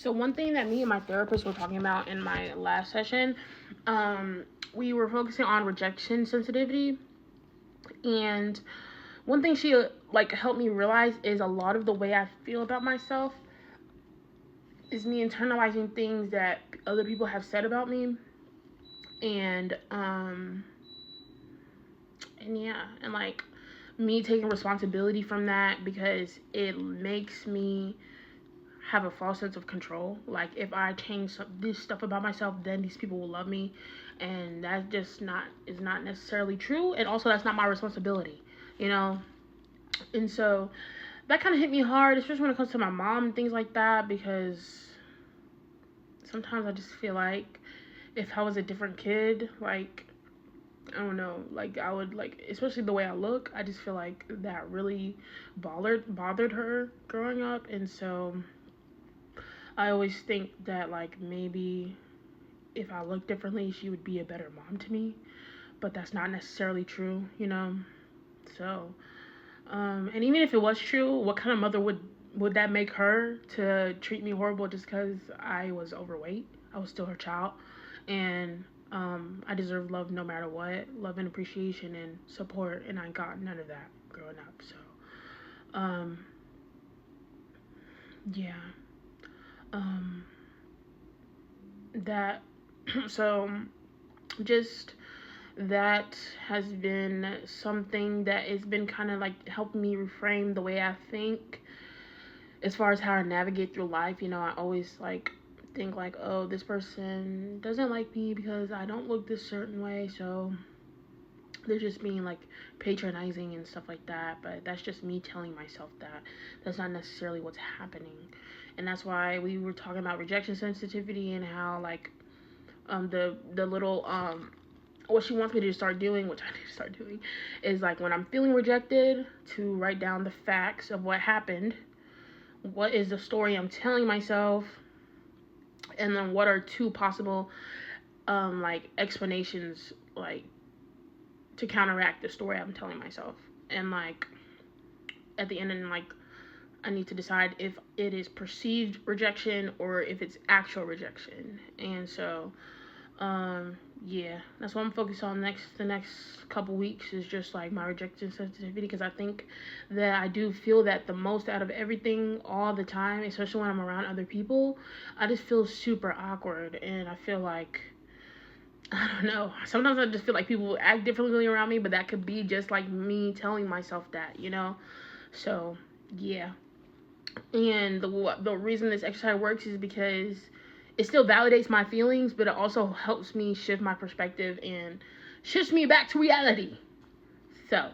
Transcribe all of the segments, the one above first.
So one thing that me and my therapist were talking about in my last session, we were focusing on rejection sensitivity, and one thing she like helped me realize is a lot of the way I feel about myself is me internalizing things that other people have said about me, and yeah, and like me taking responsibility from that because it makes me have a false sense of control. Like if I change this stuff about myself, then these people will love me, and that just not is not necessarily true. And also, that's not my responsibility, you know. And so that kind of hit me hard, especially when it comes to my mom and things like that, because sometimes I just feel like if I was a different kid, like I don't know, like I would like, especially the way I look, I just feel like that really bothered her growing up, and so I always think that like maybe if I looked differently, she would be a better mom to me, but that's not necessarily true, you know. So, and even if it was true, what kind of mother would that make her to treat me horrible just because I was overweight? I was still her child, and I deserve love no matter what, love and appreciation and support, and I got none of that growing up. So, yeah, um, that so just that has been something that has been kind of like helping me reframe the way I think as far as how I navigate through life. You know, I always like think like, oh, this person doesn't like me because I don't look this certain way, so they're just being like patronizing and stuff like that. But that's just me telling myself that. That's not necessarily what's happening. And that's why we were talking about rejection sensitivity and how like the little what she wants me to start doing, which I need to start doing, is like when I'm feeling rejected, to write down the facts of what happened, what is the story I'm telling myself, and then what are two possible like explanations like to counteract the story I'm telling myself. And like at the end, and like I need to decide if it is perceived rejection or if it's actual rejection. And so yeah, that's what I'm focused on the next couple weeks, is just like my rejection sensitivity, because I think that I do feel that the most out of everything all the time, especially when I'm around other people. I just feel super awkward, and I feel like, I don't know, sometimes I just feel like people act differently around me, but that could be just like me telling myself that, you know. So yeah, and the reason this exercise works is because it still validates my feelings, but it also helps me shift my perspective and shifts me back to reality. So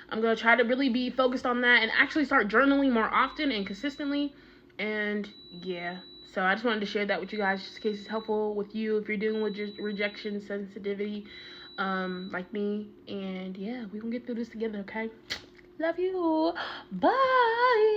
I'm going to try to really be focused on that and actually start journaling more often and consistently. And yeah, so I just wanted to share that with you guys, just in case it's helpful with you if you're dealing with rejection sensitivity, like me. And yeah, we can get through this together, okay? Love you. Bye.